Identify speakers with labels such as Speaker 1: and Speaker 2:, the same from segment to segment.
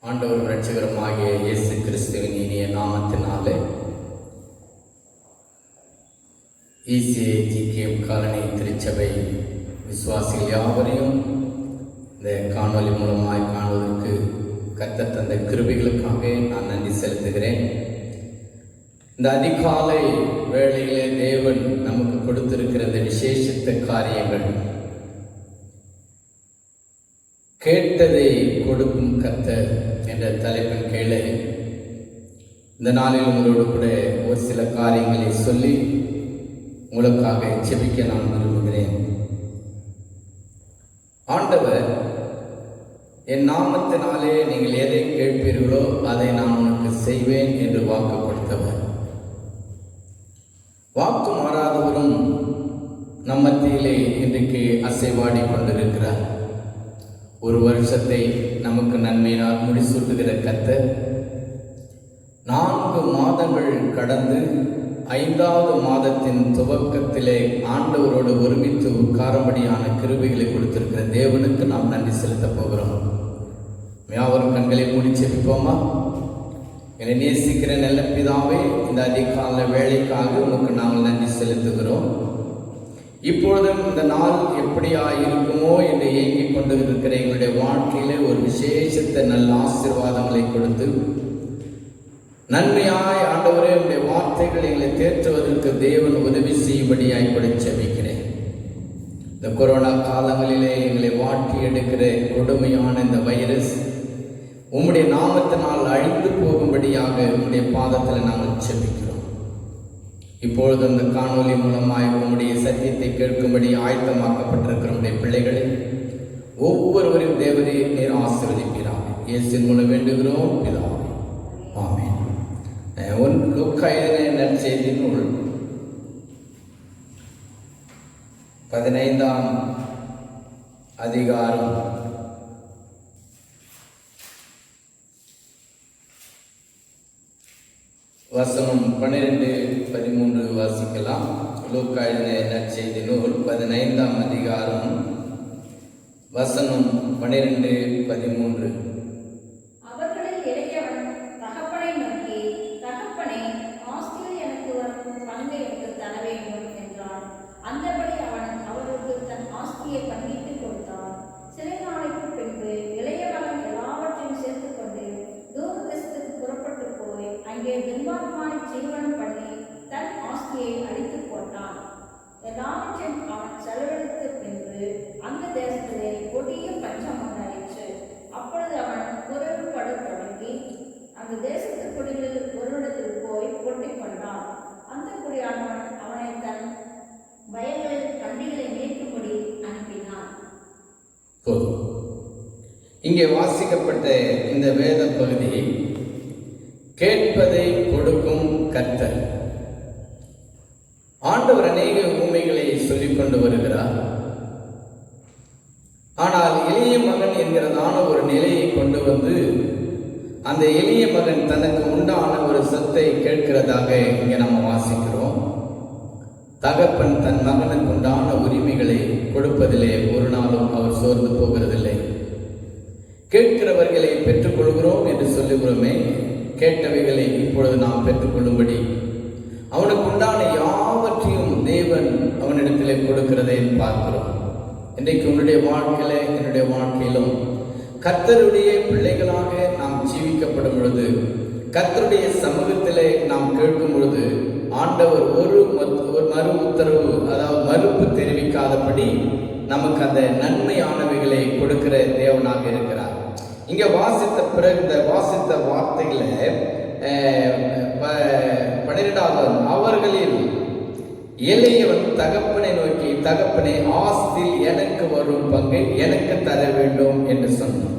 Speaker 1: ஆண்டவர் இரட்சகருமாகிய இயேசு கிறிஸ்துவின் இனிய நாமத்தினாலே ECAGKM காலனி திருச்சபை விசுவாசிகள் யாவரையும் இந்த காணொலி மூலமாய் காணுவதற்கு கர்த்தர் தந்த கிருபைகளுக்காக நான் நன்றி செலுத்துகிறேன். இந்த அதிகாலை வேளையிலே தேவன் நமக்கு கொடுத்திருக்கிற இந்த விசேஷித்த காரியங்கள், கேட்டதை கொடுக்கும் கர்த்தர் என்ற தலைப்பின் கீழே இந்த நாளில் உங்களோடு கூட ஒரு சில காரியங்களை சொல்லி உங்களுக்காக ஜெபிக்க நான் விரும்புகிறேன். ஆண்டவர், என் நாமத்தினாலே நீங்கள் எதை கேட்பீர்களோ அதை நான் உனக்கு செய்வேன் என்று வாக்கு கொடுத்தவர். வாக்கு மாறாதவரும் நம் மத்தியிலே இன்றைக்கு அசைவாடி கொண்டிருக்கிறார். ஒரு வருஷத்தை நமக்கு நன்மையினால் முடிசூட்டுகிற கர்த்தர் 4 மாதங்கள் கடந்து 5வது மாதத்தின் துவக்கத்திலே ஆண்டவரோடு ஒருமித்து உட்காரும்படியான கிருபைகளை கொடுத்திருக்கிற தேவனுக்கு நாம் நன்றி செலுத்த போகிறோம். யாவரும் கண்களை மூடி ஜெபிப்போமா? என்னை நேசிக்கிற நல்ல பிதாவே, இந்த அதிகால வேலைக்காக உனக்கு நாங்கள் நன்றி செலுத்துகிறோம். இப்பொழுதும் இந்த நாள் எப்படியா இருக்குமோ என்று ஏங்கிக் கொண்டு இருக்கிற எங்களுடைய வாழ்க்கையிலே ஒரு விசேஷத்த நல்ல ஆசீர்வாதங்களை கொடுத்து நன்மையாய் ஆண்டவரே உடைய வார்த்தைகளை எங்களை தேற்றுவதற்கு தேவன் உதவி செய்யும்படியாய் கூட ஜெபிக்கிறேன். இந்த கொரோனா காலங்களிலே எங்களை வாட்டி எடுக்கிற கொடுமையான இந்த வைரஸ் உம்முடைய நாமத்தினால் அழிந்து போகும்படியாக உம்முடைய பாதத்தில் நாங்கள் ஜெபிக்கிறோம். இப்பொழுது அந்த காணொலி மூலமாய் உம்முடைய சத்தியத்தை கேட்கும்படி ஆயத்தமாக்கப்பட்டிருக்கிற உடைய பிள்ளைகளை ஒவ்வொருவரையும் தேவரே நீர் ஆசீர்வதிப்பீராக. இயேசுவின் மூலம் வேண்டுகிறோம் பிதாவே, ஆமென். லூக்கா எழுதின நற்செய்தி நூல் 15ஆம் அதிகாரம் வசனம் 12-13 வாசிக்கலாம். லூக்கா எழுதின நற்செய்தி நூல் 15ஆம் அதிகாரம் வசனம் 12-13.
Speaker 2: அவர்களில் இளையவன் தகப்பனை நோக்கி, தகப்பனே, ஆஸ்தியில் எனக்கு வரும் பங்கை எனக்கு தர வேண்டும் என்றான். அந்தபடி அவன் அவருக்கு தன் ஆஸ்தியை பங்கிட்டு கொடுத்தான். சில நாளைக்கு பின்பு இளையவன் எல்லாவற்றையும் சேர்த்துக் கொண்டு தூரதேசத்துக்கு புறப்பட்டு போய் அங்கே துன்மார்க்கமாய் ஜீவனம் பண்ணி தன் ஆஸ்தியை அழித்து போட்டான். எல்லாவற்றையும் அவன் செலவழித்த பின்பு அந்த தேசத்திலே கொடிய பஞ்சம் உண்டாயிற்று. அப்பொழுது அவன் குறைவுபடத் தொடங்கி அந்த தேசத்து குடிகளில் ஒருவரிடத்தில் போய் கொட்டிக் கொண்டான். அந்த குடியானவன் அவனை தன் வயல்களில் பண்டிகளை மேய்க்கும்படி அனுப்பினான்.
Speaker 1: இங்கே வாசிக்கப்பட்ட இந்த வேத பகுதி கேட்பதை கொடுக்கும் கர்த்தர். ஆண்டவர் அநேக உண்மைகளை சொல்லிக் கொண்டு வருகிறார். ஆனால் எளிய மகன் என்கிறதான ஒரு நிலையை கொண்டு வந்து அந்த எளிய மகன் தனக்கு உண்டான ஒரு சொத்தை கேட்கிறதாக இங்கே நம்ம வாசிக்கிறோம். தகப்பன் தன் மகனுக்கு உண்டான உரிமைகளை கொடுப்பதிலே ஒரு நாளும் அவர் சோர்ந்து போகிறதில்லை. கேட்கிறவர்களை பெற்றுக்கொள்கிறோம் என்று சொல்லுகிறோமே, கேட்டவைகளை இப்பொழுது நாம் பெற்றுக்கொள்ளும்படி அவனுக்கு உண்டான யாவற்றையும் தேவன் அவனிடத்திலே கொடுக்கிறதை பார்க்கிறோம். இன்றைக்கு உன்னுடைய வாழ்க்கையில என்னுடைய வாழ்க்கையிலும் கர்த்தருடைய பிள்ளைகளாக நாம் ஜீவிக்கப்படும் பொழுது, கர்த்தருடைய சமூகத்திலே நாம் கேட்கும் பொழுது ஆண்டவர் ஒரு மறு உத்தரவு, அதாவது மறுப்பு தெரிவிக்காதபடி நமக்கு அந்த நன்மையானவைகளை கொடுக்கிற தேவனாக இருக்கிறார். இங்க வாசித்த பிறகு இந்த வாசித்த வார்த்தைகளை 12வது அவர்களில் எளியவன் தகப்பனை நோக்கி, தகப்பனே, ஆஸ்தியில் எனக்கு வரும் பங்கை எனக்கு தர வேண்டும் என்று சொன்னான்.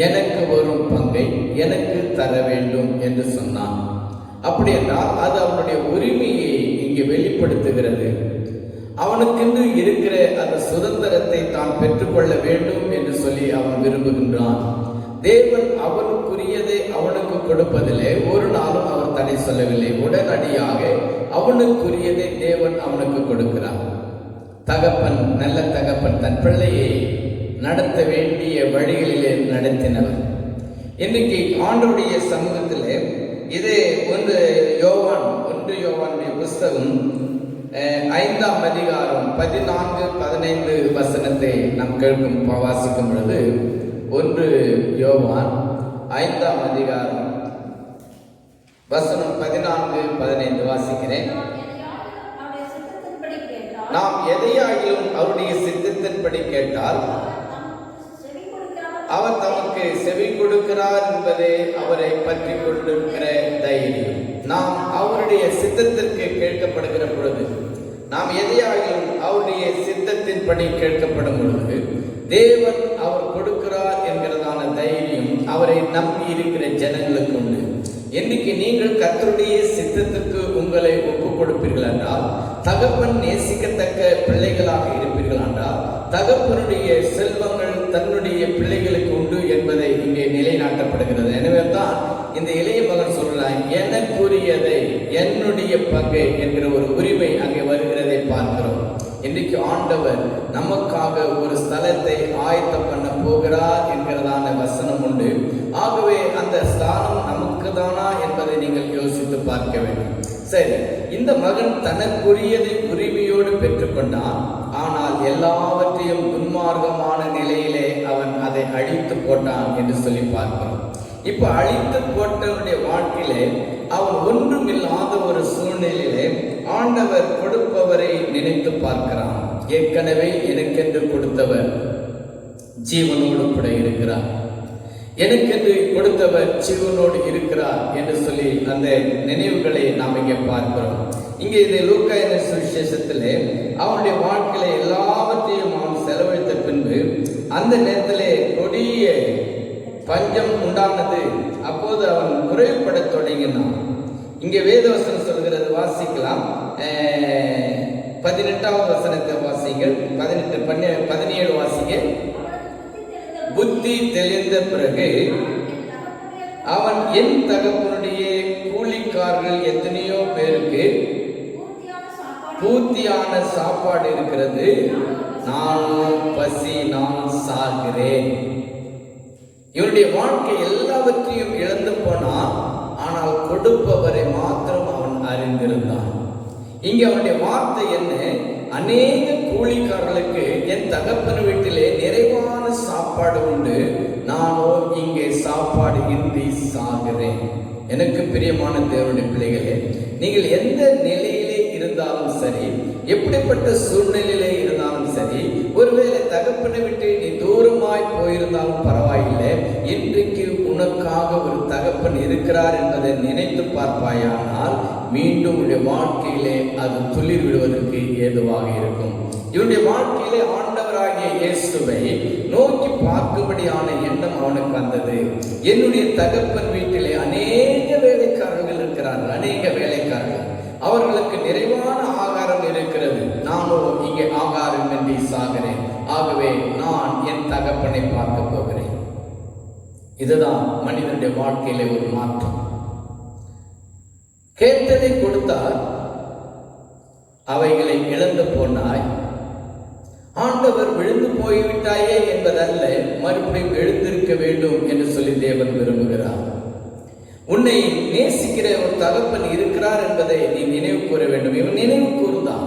Speaker 1: எனக்கு வரும் பங்கை எனக்கு தர வேண்டும் என்று சொன்னான். அப்படி என்றால் அது அவனுடைய உரிமையை இங்கே வெளிப்படுத்துகிறது. அவனுக்கென்று இருக்கிற அந்த சுதந்திரத்தை தான் பெற்றுக்கொள்ள வேண்டும் என்று சொல்லி அவன் விரும்புகின்றான். தேவன் அவனுக்குரியதை அவனுக்கு கொடுப்பதிலே ஒரு நாளும் அவர் தடை சொல்லவில்லை. உடனடியாக அவனுக்குரியதை தேவன் அவனுக்கு கொடுக்கிறார். தகப்பன், நல்ல தகப்பன் தன் பிள்ளையை நடத்த வேண்டிய வழிகளிலே நடத்தினவர். இன்னைக்கு ஆண்டவருடைய சமூகத்தில் இது ஒன்று யோவானுடைய புஸ்தகம் 5ஆம் அதிகாரம் 14-15 வசனத்தை நாம் வாசிக்கும் பொழுது 1 யோவான் 5ஆம் அதிகாரம் வசனம் 14-15 வாசிக்கிறேன். நாம் எதையாகிலும் அவருடைய சித்தத்தின்படி கேட்டால் அவர் தமக்கு செவி கொடுக்கிறார் என்பதே அவரை பற்றி கொண்டிருக்கிற தைரியம். நாம் அவருடைய சித்தத்திற்கு கேட்கப்படுகிற பொழுது, நாம் எதையாகிலும் அவருடைய சித்தத்தின்படி கேட்கப்படும் பொழுது தேவன் அவர் கொடுக்கிறார் என்கிறதான தைரியம் அவரை நம்பி இருக்கிற ஜனங்களுக்கு உண்டு. இன்னைக்கு நீங்கள் கர்த்தருடைய சித்தத்திற்கு உங்களை ஒப்புக் கொடுப்பீர்கள் என்றால், தகப்பன் நேசிக்கத்தக்க பிள்ளைகளாக இருப்பீர்கள் என்றால், தகப்பனுடைய செல்வங்கள் தன்னுடைய பிள்ளைகளுக்கு உண்டு என்பதை இங்கே நிலைநாட்டப்படுகிறது. எனவே தான் இந்த இளைய மகன் சொல்றான், எனக்குரியதை என்னுடைய பங்கை என்கிற ஒரு உரிமை அங்கே வருகிறதை பார்க்கிறோம். இன்றைக்கு ஆண்டவர் நமக்காக ஒரு ஸ்தலத்தை ஆயத்தம் பண்ண போகிறார் என்கிறதான வசனம் உண்டு. ஆகவே அந்த ஸ்தானம் நமக்கு தானா என்பதை நீங்கள் யோசித்து பார்க்க வேண்டும். சரி, இந்த மகன் தனக்குரியதை உரிமையோடு பெற்றுக்கொண்டான். ஆனால் எல்லாவற்றையும் துன்மார்க்கமான நிலையிலே அவன் அதை அழித்து போட்டான் என்று சொல்லி பார்க்கிறோம். இப்ப அழித்து போட்டவனுடைய வாழ்க்கையிலே அவன் ஒன்றுமில்லாத ஒரு சூழ்நிலையிலே ஆண்டவர் கொடுப்பவரை நினைத்து பார்க்கிறான். ஏற்கனவே எனக்கென்று கொடுத்தவர் ஜீவனோடு கூட இருக்கிறார், எனக்கென்று கொடுத்தவர் ஜீவனோடு இருக்கிறார் என்று சொல்லி அந்த நினைவுகளை நாம் இங்கே பார்க்கிறோம். இங்கே இந்த லூக்கா என்ற சுவிசேஷத்திலே அவனுடைய வாழ்க்கையில எல்லாவற்றையும் அவன் செலவழித்த பின்பு அந்த நேரத்திலே கொடிய பஞ்சம் உண்டானது. அப்போது அவன் குறைவுபட தொடங்கினான். இங்கே வேதவசனம் சொல்கிறது, வாசிக்கலாம். 18வது வசனத்தை வாசிங்கள். 17 வாசிங்க. புத்தி தெளிந்த பிறகு அவன், என் தகப்பனுடைய கூலிக்காரர்கள் எத்தனையோ பேருக்கு பூர்த்தியான சாப்பாடு இருக்கிறது, நானும் பசி நான் சாகிறேன். இவனுடைய வாழ்க்கை எல்லாவற்றையும் இழந்து போனான். ஆனால் கொடுப்பவரை மாத்திரம் அவன் அறிந்திருந்தான். இங்கே அவனுடைய வார்த்தை என்ன? அநேக கூலிக்காரர்களுக்கு என் தகப்பன் வீட்டிலே நிறைவான சாப்பாடு உண்டு, நானோ இங்கே சாப்பாடு இன்றி சாகிறேன். எனக்கு பிரியமான தேவனுடைய பிள்ளைகளே, நீங்கள் எந்த நிலையிலே இருந்தாலும் சரி, எப்படிப்பட்ட சூழ்நிலையிலே இருந்தாலும் சரி, ஒருவேளை தகப்பனை விட்டு நீ தூரமாய் போயிருந்தாலும் பரவாயில்லை, இன்றைக்கு உனக்காக ஒரு தகப்பன் இருக்கிறார் என்பதை நினைத்து பார்ப்பாயானால் மீண்டும் உடைய வாழ்க்கையிலே அது துளிர் விடுவதற்கு ஏதுவாக இருக்கும். இவனுடைய வாழ்க்கையிலே ஆண்டவராகிய இயேசுவை நோக்கி பார்க்கும்படியான எண்ணம் அவனுக்கு வந்தது. என்னுடைய தகப்பன் வீட்டிலே அநேக வேலைக்காரர்கள் இருக்கிறார்கள், அநேக வேலைக்காரர்கள், அவர்களுக்கு நிறைவான ஆகாரம் இருக்கிறது, நானோ இங்கே ஆகாரம் என்று சாகிறேன். ஆகவே நான் என் தகப்பனை பார்க்க போகிறேன். இதுதான் மனிதனுடைய வாழ்க்கையிலே ஒரு மாற்றம். கேட்டதை கொடுத்தால் அவைகளை இழந்து போனாய், ஆண்டவர் விழுந்து போய்விட்டாயே என்பதல்ல, மறுபடியும் எழுந்திருக்க வேண்டும் என்று சொல்லி தேவன் விரும்புகிறார். உன்னை நேசிக்கிற ஒரு தகப்பன் இருக்கிறார் என்பதை நீ நினைவு கூற வேண்டும். இவன் நினைவு கூர்ந்தான்,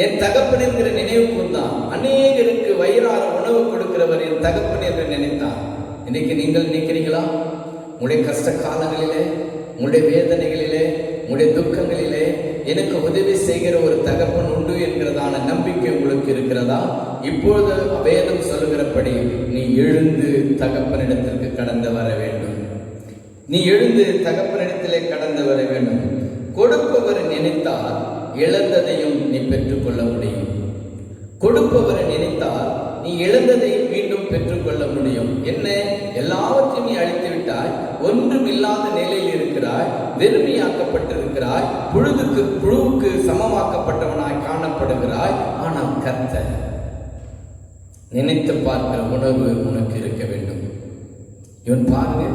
Speaker 1: என் தகப்பன் என்கிற நினைவு கூர்ந்தான். அநேகருக்கு வயிறார உணவு கொடுக்கிறவர் என் தகப்பன் என்று நினைத்தான். இன்னைக்கு நீங்கள் நினைக்கிறீங்களா? உங்களுடைய கஷ்ட காலங்களிலே, உங்களுடைய வேதனைகளிலே, உங்களுடைய துக்கங்களிலே எனக்கு உதவி செய்கிற ஒரு தகப்பன் உண்டு என்கிறதான நம்பிக்கை உங்களுக்கு இருக்கிறதா? இப்பொழுது வேதம் சொல்லுகிறபடி நீ எழுந்து தகப்பனிடத்திற்கு கடந்து வர வேண்டும். நீ எழுந்து தகப்பனிடத்திலே கடந்து வர வேண்டும். கொடுப்பவர் நினைத்தால் இழந்ததையும் நீ பெற்றுக்கொள்ள முடியும். கொடுப்பவரை நினைத்தால் நீ இழந்ததை மீண்டும் பெற்றுக்கொள்ள முடியும். என்ன? எல்லாவற்றையும் நீ அழித்து விட்டாய், ஒன்றும் இல்லாத நிலையில் இருக்கிறாய், வெறுமையாக்கப்பட்டிருக்கிறாய், புழுவுக்கு சமமாக்கப்பட்டவனாய் காணப்படுகிறாய். ஆனால் கர்த்தர் நினைத்து பார்க்கிற உணர்வு உனக்கு இருக்க வேண்டும். இவன் பாருங்க,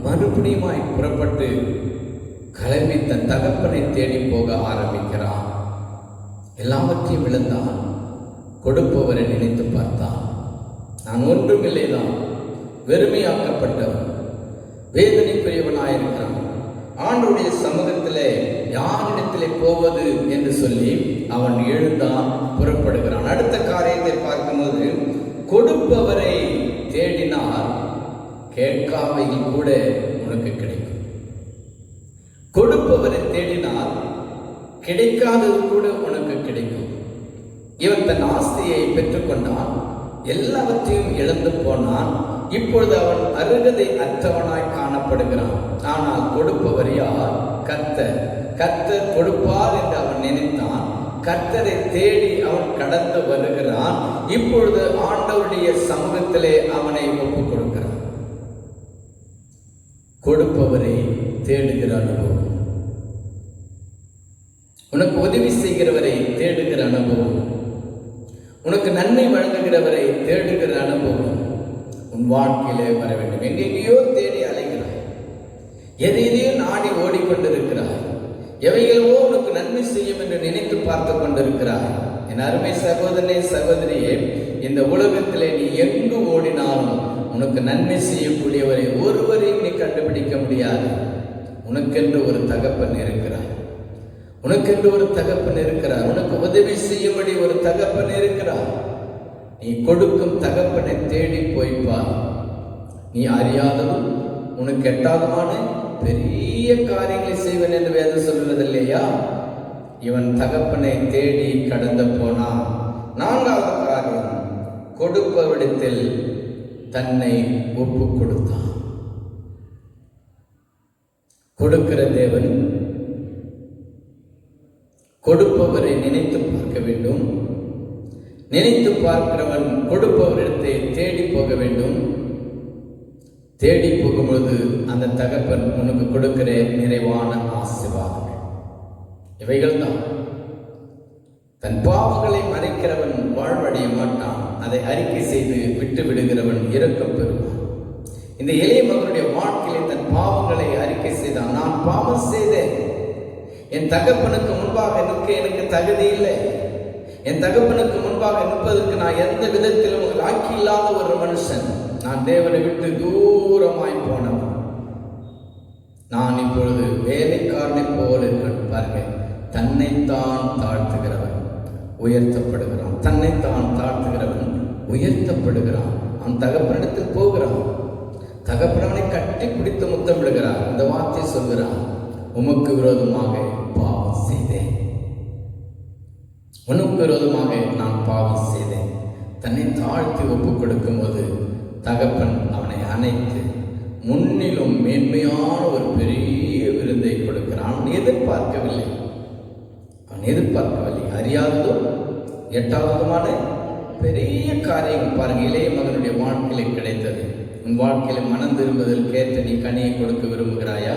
Speaker 1: மறுபடியுமாய் புறப்பட்டு கிளம்பி தன் தகப்பனை தேடி போக ஆரம்பிக்கிறான். எல்லாவற்றையும் இழந்தான். கொடுப்பவரை நினைத்து பார்த்தான். நான் ஒன்றுமில்லைதான், வெறுமையாக்கப்பட்டவன், வேதனைக்குரியவனாயிருக்கிறான். ஆண்டவருடைய சமூகத்திலே யாரிடத்திலே போவது என்று சொல்லி அவன் எழுந்தான், புறப்படுகிறான். அடுத்த காரியத்தை பார்க்கும்போது, கொடுப்பவரை தேடினால் கேட்காமையில் கூட உனக்கு கிடைக்கும். கொடுப்பவரை தேடினால் கிடைக்காதது கூட உனக்கு கிடைக்கும். இவன் தன் ஆஸ்தியை பெற்றுக்கொண்டான், எல்லாவற்றையும் இழந்து போனான். இப்பொழுது அவன் அருகதை அற்றவனாய் காணப்படுகிறான். ஆனால் கொடுப்பவர் யார்? கர்த்தர். கர்த்தர் கொடுப்பார் என்று அவன் நினைத்தான். கர்த்தரை தேடி அவன் கடந்து வருகிறான். இப்பொழுது ஆண்டவருடைய சமூகத்திலே அவனை ஒப்புக் கொடுக்கிறான். கொடுப்பவரை தேடுகிற அனுபவம், உனக்கு உதவி செய்கிறவரை தேடுகிற அனுபவம், உனக்கு நன்மை வழங்குகிறவரை தேடுகிற அனுபவம் உன் வாழ்க்கையிலே வர வேண்டும். எங்கெங்கேயோ தேடி அலைகிறாய், எதையோ நாடி ஓடிக்கொண்டிருக்கிறாய், எவைகளோ உனக்கு நன்மை செய்யும் என்று நினைத்து பார்த்து கொண்டிருக்கிறாய். என் அருமை சகோதரனே, சகோதரியே, இந்த உலகத்திலே நீ எங்கு ஓடினாலும் உனக்கு நன்மை செய்யக்கூடியவரை ஒருவரையும் நீ கண்டுபிடிக்க முடியாது. உனக்கென்று ஒரு தகப்பன் இருக்கிறார், உனக்கென்று ஒரு தகப்பன் இருக்கிறார், உனக்கு உதவி செய்யும்படி ஒரு தகப்பன் இருக்கிறார். நீ கொடுக்கும் தகப்பனை தேடி போய்ப்பார். நீ அறியாததும் உனக்கு எட்டாதமான பெரிய காரியங்களை செய்வன் என்று வேதம் சொல்கிறது இல்லையா? இவன் தகப்பனை தேடி கடந்து போனான். நான்காவது காரியம், கொடுப்பவரிடத்தில் தன்னை ஒப்பு கொடுத்தான். கொடுக்கிற தேவன் கொடுப்பவரை நினைத்து பார்க்க வேண்டும். நினைத்து பார்க்கிறவன் கொடுப்பவரிடத்தை தேடி போக வேண்டும். தேடி போகும்போது அந்த தகப்பன் உனக்கு கொடுக்கிற நிறைவான ஆசீர்வாதங்கள் இவைகள் தான். தன் பாவங்களை மறைக்கிறவன் வாழ்வடைய மாட்டான், அதை அறிக்கை செய்து விட்டு விடுகிறவன் இரக்கம் பெறுவான். இந்த எளிய மகனுடைய வாழ்க்கையிலே தன் பாவங்களை அறிக்கை செய்தான். நான் பாவம் செய்தேன், என் தகப்பனுக்கு முன்பாக நிற்க எனக்கு தகுதி இல்லை, என் தகப்பனுக்கு முன்பாக நிற்பதற்கு நான் எந்த விதத்திலும் லாக்கி இல்லாத ஒரு மனுஷன், நான் தேவனை விட்டு தூரமாய் போனவன், நான் இப்பொழுது வேலைக்காரனை போல இருக்கிறேன். பாருங்க, தன்னைத்தான் தாழ்த்துகிறவன் உயர்த்தப்படுகிறான், தன்னைத்தான் தாழ்த்துகிறவன் உயர்த்தப்படுகிறான். அவன் தகப்பனிடத்தில் போகிறான், தகப்பனவனை கட்டி பிடித்து முத்தமிடுகிறான். இந்த வார்த்தை சொல்கிறான், உமக்கு விரோதமாக பாவம் செய்தேன், உனக்கு விரோதமாக நான் பாவம் செய்தேன். தன்னை தாழ்த்தி ஒப்புக் கொடுக்கும் போது தகப்பன் அவனை அணைத்து முன்னிலும் மேன்மையான ஒரு பெரிய விருந்தை கொடுக்கிறான். அவன் எதிர்பார்க்கவில்லை, அறியாததும் எட்டாவதுமான பெரிய காரியம் பாருங்க, இளைய மகனுடைய வாழ்க்கையில கிடைத்தது. உன் வாழ்க்கையில மனம் திரும்புதல் கேட்ட நீ கனியை கொடுக்க விரும்புகிறாயா?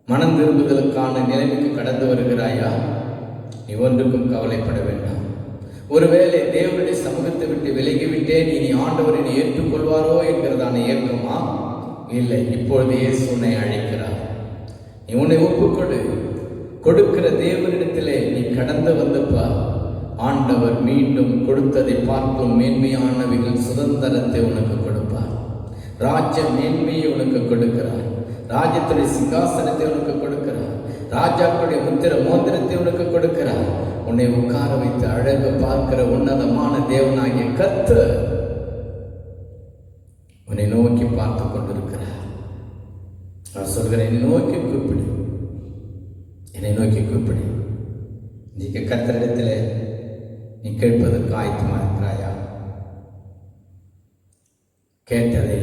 Speaker 1: மனம் திரும்புதலுக்கான நிலைமைக்கு கடந்து வருகிறாயா? நீ ஒன்றுக்கும் கவலைப்பட வேண்டாம். ஒருவேளை தேவனுடைய சமூகத்தை விட்டு விலகிவிட்டேன், இனி ஆண்டவரை நீ ஏற்றுக்கொள்வாரோ என்கிறதான ஏக்கமா? இல்லை, இப்பொழுது இயேசு உன்னை அழைக்கிறார். நீ உன்னை ஒப்புக்கொடு. கொடுக்கிற தேவனிடத்திலே நீ கடந்து வந்தப்பார். ஆண்டவர் மீண்டும் கொடுத்ததை பார்க்கும் மேன்மையானவைகள் சுதந்திரத்தை உனக்கு கொடுப்பார். ராஜ்ய மேன்மையை உனக்கு கொடுக்கிறார். ராஜ்யத்துடைய சிங்காசனத்தை உனக்கு கொடுக்கிறார். ராஜாக்களுடைய முத்திர மோதிரத்தை உனக்கு கொடுக்கிறார். உன்னை உட்கார வைத்து அழகு பார்க்கிற உன்னதமான தேவனாகிய கர்த்தர் உன்னை நோக்கி பார்த்து கொண்டிருக்கிறார். நான் சொல்கிறேன், என்னை நோக்கி கூப்பிடு, என்னை நோக்கி கூப்பிடு. இன்றைக்கு கர்த்தரிடத்தில் நீ கேட்பதற்கு ஆயத்தமாக இருக்கிறாயா? கேட்டதை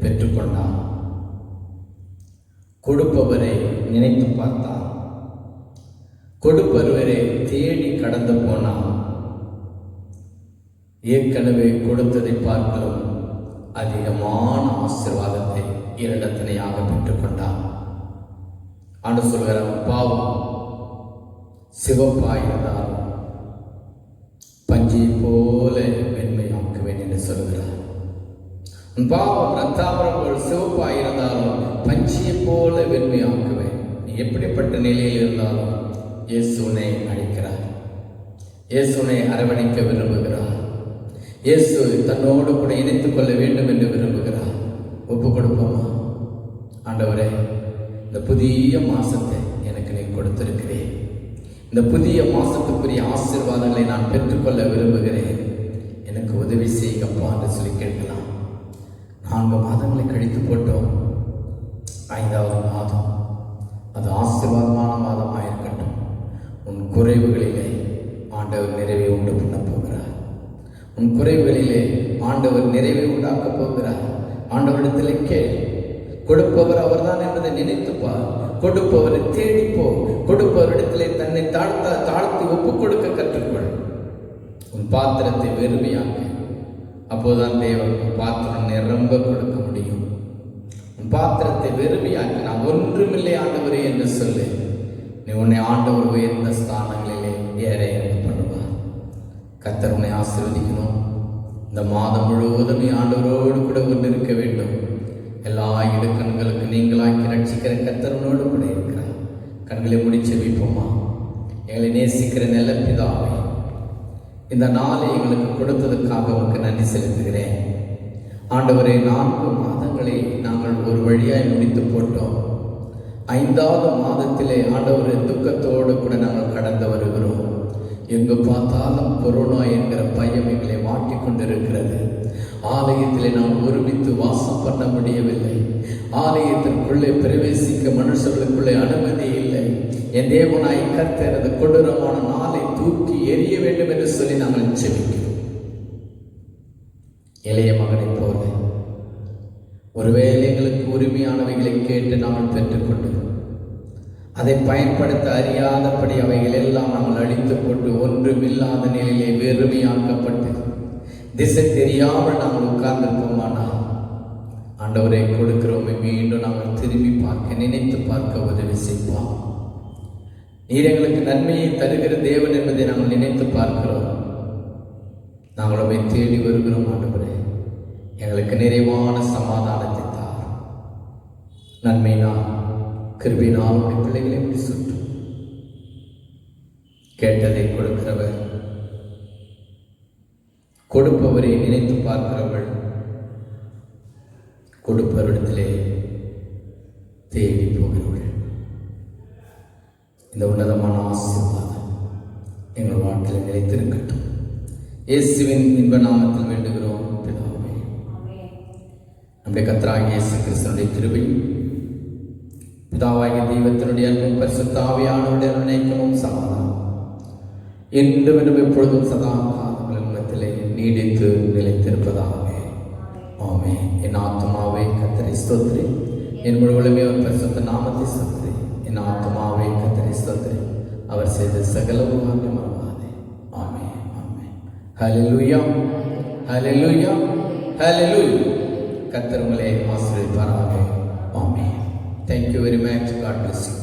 Speaker 1: பெற்றுக்கொண்டான். கொடுப்பவரை நினைத்து பார்த்தான். கொடுப்பவரை தேடி கடந்து போனான். ஏற்கனவே கொடுத்ததை பார்க்கலாம் அதிகமான ஆசீர்வாதத்தை இரண்டத்தனையாக பெற்றுக்கொண்டான். ஆண்டு சொல்கிறார், பாவம் சிவப்பாயிருந்தால் பஞ்சியை போல வெண்மையாக்குவேன் என்று சொல்கிறார். உன் பாவம் ரத்தாமரம் போல் சிவப்பாயிருந்தாலும் பஞ்சியை போல வெண்மையாக்குவேன். நீ எப்படிப்பட்ட நிலையில் இருந்தாலும் இயேசு உன்னை அழைக்கிறார். இயேசு உன்னை அரவணைக்க விரும்புகிறார். இயேசு தன்னோடு கூட இணைத்துக் கொள்ள வேண்டும் என்று விரும்புகிறார். ஒப்பு கொடுப்போமா? புதிய மாசத்தை எனக்கு நீ கொடுத்திருக்கிறேன். இந்த புதிய மாசத்துக்குரிய ஆசீர்வாதங்களை நான் பெற்றுக்கொள்ள விரும்புகிறேன். எனக்கு உதவி செய்யப்பா என்று சொல்லி கேட்கலாம். 4 மாதங்களை கழித்து போட்டோம். 5வது மாதம் அது ஆசீர்வாதமான மாதமாக இருக்கட்டும். உன் குறைவுகளிலே ஆண்டவர் நிறைவை உண்டு பண்ண போகிறார். உன் குறைவுகளிலே ஆண்டவர் நிறைவை உண்டாக்கப் போகிறார். ஆண்டவரிடத்திலே கேள். கொடுப்பவர் அவர்தான் என்பதை நினைத்துப்பார். கொடுப்பவரை தேடிப்போ. கொடுப்பவரிடத்திலே தன்னை தாழ்த்தி ஒப்புக் கொடுக்க கற்றுக்கொள். உன் பாத்திரத்தை வெறுமையாக்க. அப்போதுதான் தேவன் உன் பாத்திரம் நிரம்ப கொடுக்க முடியும். உன் பாத்திரத்தை வெறுமையாக்க. நான் ஒன்றுமில்லை ஆண்டவரே என்று சொல்லு. நீ உன்னை ஆண்டவர் உயர்ந்த ஸ்தானங்களிலே ஏற பண்ணுவார். கர்த்தர் உன்னை ஆசீர்வதிக்கணும். இந்த மாதம் முழுவதும் நீ ஆண்டவரோடு கூட கொண்டிருக்க வேண்டும். எல்லா இடுக்கண்களுக்கு நீங்களாக்கி ரட்சிக்கிற கர்த்தர் உன்னோடு கூட இருக்கிறார். கண்களை முடிச்சு வைப்போமா. எங்களை நேசிக்கிற நல்ல பிதாவே, இந்த நாளை எங்களுக்கு கொடுத்ததற்காக உனக்கு நன்றி செலுத்துகிறேன். ஆண்டவரே, 4 மாதங்களை நாங்கள் ஒரு வழியாய் முடித்து போட்டோம். 5வது மாதத்திலே ஆண்டவரே துக்கத்தோடு கூட நாங்கள் கடந்து வருகிறோம். எங்கு பார்த்தாலும் கொரோனா என்கிற பயம் எங்களை வாட்டி கொண்டிருக்கிறது. ஆலயத்திலே நாம் ஒருமித்து வாசம் பண்ண முடியவில்லை. ஆலயத்திற்குள்ளே பிரவேசிக்க மனுஷர்களுக்குள்ளே அனுமதி இல்லை. என் தேவனாய் கர்த்தர் அந்த கொடூரமான நாளை தூக்கி எறிய வேண்டும் என்று சொல்லி நாங்கள் ஜெபிக்கிறோம். இளைய மகனைப் போல ஒருவேளை எங்களுக்கு உரிமையானவைகளை கேட்டு நாங்கள் பெற்றுக்கொண்டு அதை பயன்படுத்த அறியாதபடி அவைகள் எல்லாம் நாங்கள் அழித்து கொண்டு ஒன்றுமில்லாத நிலையிலே வெறுமையாக்கப்பட்டு திசை தெரியாமல் நாங்கள் உட்கார்ந்திருப்போமானால் ஆண்டவரை கொடுக்கிறோமே மீண்டும் நாங்கள் திரும்பி பார்க்க நினைத்து பார்க்க உதவி செய்வோம். நீர் எங்களுக்கு நன்மையை தருகிற தேவன் என்பதை நாங்கள் நினைத்து பார்க்கிறோம். நாங்கள் அவை தேடி வருகிறோம். ஆண்டவரே, எங்களுக்கு நிறைவான சமாதானத்தை தார். நன்மையினால் கிருபையினால் உடைய பிள்ளைகளை இப்படி சுற்றும். கேட்டதை கொடுக்கிறவர், கொடுப்பவரை நினைத்து பார்க்கிறவள், கொடுப்பவரிடத்திலே தேடி போகிறவள். இந்த உன்னதமான ஆசீர்வாதம் எங்கள் வாழ்க்கையில் நிலைத்திருக்கட்டும். இயேசுவின் இன்ப நாமத்தில் வேண்டுகிறோம் பிதாவே. நம்முடைய கர்த்தராகிய இயேசு கிறிஸ்துவினுடைய கிருபையும் பிதாவாகிய தெய்வத்தினுடைய அன்பும் பரிசுத்த ஆவியானவருடைய அன்னைக்கும் சமாதானம் என்றும் எப்பொழுதும் சதா காலங்களின் மத்தியிலே நீடித்து நிலைத்திருப்பதாக. ஆமென். என் ஆத்துமாவே கர்த்தரை ஸ்தோத்திரி. என் முழுவதுமே அவர் பரிசுத்த நாமத்தை ஸ்தோத்திரி. என் ஆத்துமாவே கர்த்தரை ஸ்தோத்திரி. அவர் செய்த சகல உபகாரங்களையும் மறவாதே. ஆமென். ஆமென். ஹல்லேலூயா, ஹல்லேலூயா, ஹல்லேலூயா. கர்த்தர் உங்களை ஆசீர்வதிப்பாராக. ஆமென். Thank you very much. God bless you.